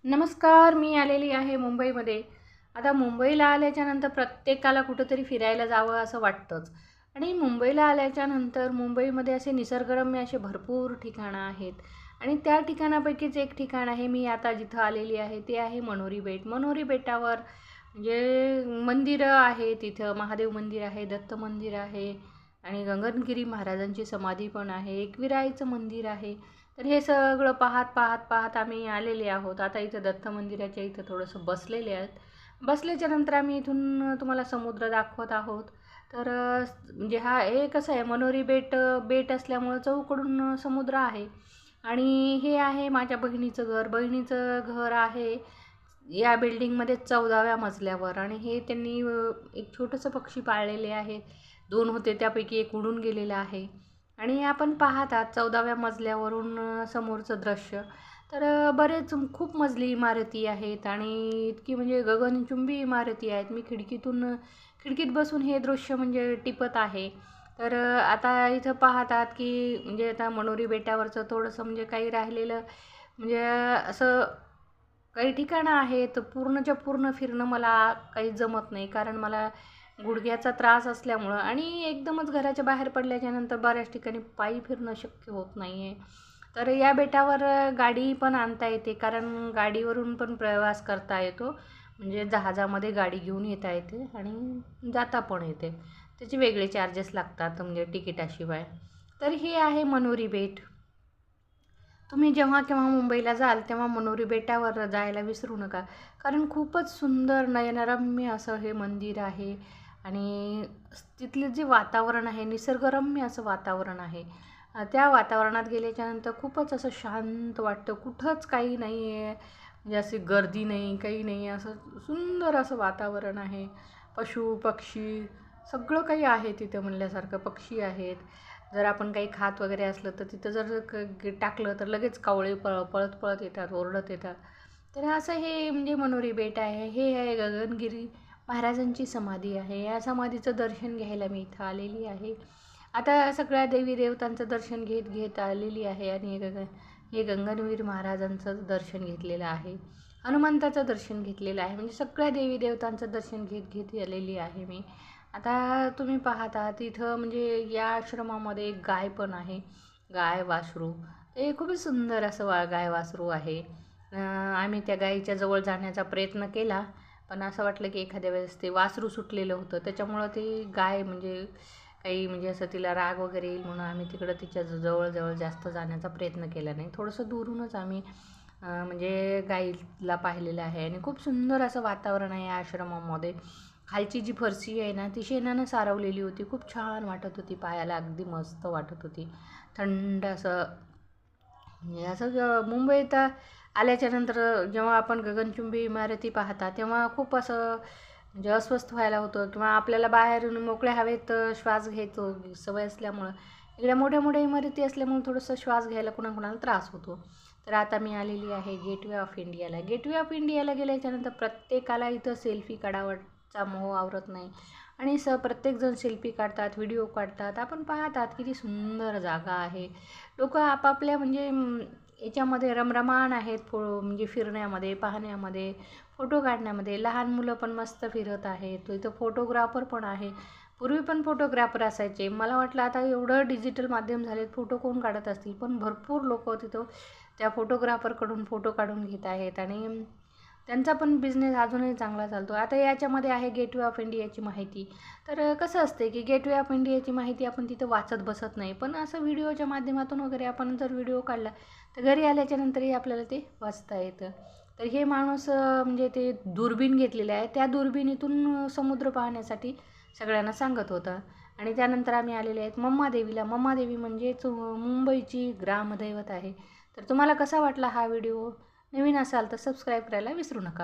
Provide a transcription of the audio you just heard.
नमस्कार, मी आलेली आहे मुंबईमध्ये. आता मुंबईला आल्याच्यानंतर प्रत्येकाला कुठंतरी फिरायला जावं असं वाटतंच. आणि मुंबईला आल्याच्यानंतर मुंबईमध्ये असे निसर्गरम्य असे भरपूर ठिकाणं आहेत. आणि त्या ठिकाणापैकीच एक ठिकाण आहे, मी आता जिथं आलेली आहे ते आहे मनोरी बेट. मनोरी बेटावर म्हणजे मंदिरं आहे, तिथं महादेव मंदिर आहे, दत्त मंदिर आहे आणि गगनगिरी महाराजांची समाधी पण आहे, एकविराईचं मंदिर आहे. तर हे सगळं पाहत पाहत पाहत आम्ही आलेले आहोत. आता इथं दत्त मंदिराच्या इथं थोडंसं बसलेले आहेत. बसल्याच्यानंतर आम्ही इथून तुम्हाला समुद्र दाखवत आहोत. तर म्हणजे हा हे कसं आहे, मनोरी बेट असल्यामुळं चहूकडून समुद्र आहे. आणि हे आहे माझ्या बहिणीचं घर. बहिणीचं घर आहे या बिल्डिंगमध्ये 14व्या मजल्यावर. आणि हे त्यांनी एक छोटंसं पक्षी पाळलेले आहे. 2 होते त्यापैकी एक उडून गेलेला आहे. आणि आपण पाहतात 14व्या मजल्यावरून समोरचं दृश्य. तर बरेच खूप मजली इमारती आहेत आणि इतकी म्हणजे गगनचुंबी इमारती आहेत. मी खिडकीत बसून हे दृश्य म्हणजे टिपत आहे. तर आता इथं पाहतात की म्हणजे आता मनोरी बेटावरचं थोडंसं म्हणजे काही राहिलेलं म्हणजे असं काही ठिकाणं आहेत पूर्णच्या पूर्ण फिरणं मला काही जमत नाही, कारण मला गुडघ्याचा त्रास असल्यामुळं आणि एकदमच घराच्या बाहेर पडल्याच्यानंतर बऱ्याच ठिकाणी पायी फिरणं शक्य होत नाही आहे. तर या बेटावर गाडी पण आणता येते, कारण गाडीवरून पण प्रवास करता येतो. म्हणजे जहाजामध्ये गाडी घेऊन येता येते आणि जाता पण येते. त्याचे वेगळे चार्जेस लागतात म्हणजे तिकिटाशिवाय. तर हे आहे मनोरी बेट. तुम्ही जेव्हा केव्हा मुंबईला जाल तेव्हा मनोरी बेटावर जायला विसरू नका, कारण खूपच सुंदर नयनरम्य असं हे मंदिर आहे. आणि तिथले जे वातावरण आहे, निसर्गरम्य असं वातावरण आहे. त्या वातावरणात गेल्याच्यानंतर खूपच असं शांत वाटतं. कुठंच काही नाही आहे, म्हणजे अशी गर्दी नाही, काही नाही, असं सुंदर असं वातावरण आहे. पशु पक्षी सगळं काही आहे तिथं म्हणल्यासारखं. पक्षी आहेत. जर आपण काही खात वगैरे असलं तर तिथं जर टाकलं तर लगेच कावळे पळत पळत येतात, ओरडत येतात. तर असं हे म्हणजे मनोरी बेट आहे. हे आहे गगनगिरी महाराजांची समाधी आहे. या समाधीचं दर्शन घ्यायला मी इथं आलेली आहे. आता सगळ्या देवी देवतांचं दर्शन घेत घेत आलेली आहे. आणि हे गगनवीर महाराजांचं दर्शन घेतलेलं आहे. हनुमंताचं दर्शन घेतलेलं आहे. म्हणजे सगळ्या देवी देवतांचं दर्शन घेत घेत आलेली आहे मी. आता तुम्ही पाहता तिथं म्हणजे या आश्रमामध्ये एक गाय पण आहे, गाय वासरू. ते खूपच सुंदर असं गाय वासरू आहे. आम्ही त्या गायीच्या जवळ जाण्याचा प्रयत्न केला, पण असं वाटलं की एखाद्या वेळेस ते वासरू सुटलेलं होतं, त्याच्यामुळं ती गाय म्हणजे काही म्हणजे असं तिला राग वगैरे येईल म्हणून आम्ही तिकडं तिच्या जवळ जास्त जाण्याचा प्रयत्न केला नाही. थोडंसं दूरूनच आम्ही म्हणजे गाईला पाहिलेलं आहे. आणि खूप सुंदर असं वातावरण आहे या आश्रमामध्ये. खालची जी फरशी आहे ना ती शेणानं सारवलेली होती. खूप छान वाटत होती, पायाला अगदी मस्त वाटत होती. थंड असं म्हणजे असं मुंबईत आल्याच्यानंतर जेव्हा आपण गगनचुंबी इमारती पाहता तेव्हा खूप असं म्हणजे अस्वस्थ व्हायला होतं, किंवा आपल्याला बाहेरून मोकळ्या हवेत श्वास घ्यायचो सवय असल्यामुळं. इकडे मोठ्या मोठ्या इमारती असल्यामुळे थोडंसं श्वास घ्यायला कुणाकुणाला त्रास होतो. तर आता मी आलेली आहे गेटवे ऑफ इंडियाला. गेटवे ऑफ इंडियाला गेल्याच्यानंतर प्रत्येकाला इथं सेल्फी काढावचा मोह आवरत नाही. आणि प्रत्येकजण सेल्फी काढतात, व्हिडिओ काढतात. आपण पाहतात किती सुंदर जागा आहे. लोक आपापल्या म्हणजे याच्यामध्ये रमरमाण आहेत, म्हणजे फिरण्यामध्ये, पाहण्यामध्ये, फोटो काढण्यामध्ये. लहान मुलं पण मस्त फिरत आहेत. तो इथं फोटोग्राफर पण आहे. पूर्वी पण फोटोग्राफर असायचे. मला वाटलं आता एवढं डिजिटल माध्यम झालेत, फोटो कोण काढत असतील, पण भरपूर लोक तिथं त्या फोटोग्राफरकडून फोटो काढून घेत आहेत. आणि त्यांचा पण बिझनेस अजूनही चांगला चालतो. आता याच्यामध्ये आहे गेटवे ऑफ इंडियाची माहिती. तर कसं असते की गेटवे ऑफ इंडियाची माहिती आपण तिथं वाचत बसत नाही, पण असं व्हिडिओच्या माध्यमातून वगैरे आपण जर व्हिडिओ काढला तर घरी आल्याच्यानंतरही आपल्याला ते वाचता येतं. तर हे माणूस म्हणजे ते दुर्बीण घेतलेलं आहे, त्या दुर्बिणीतून समुद्र पाहण्यासाठी सगळ्यांना सांगत होता. आणि त्यानंतर आम्ही आलेले आहेत मम्मादेवीला. मम्मादेवी म्हणजेच मुंबईची ग्रामदैवत आहे. तर तुम्हाला कसा वाटला हा व्हिडिओ? नवीन असाल तर सबस्क्राईब करायला विसरू नका.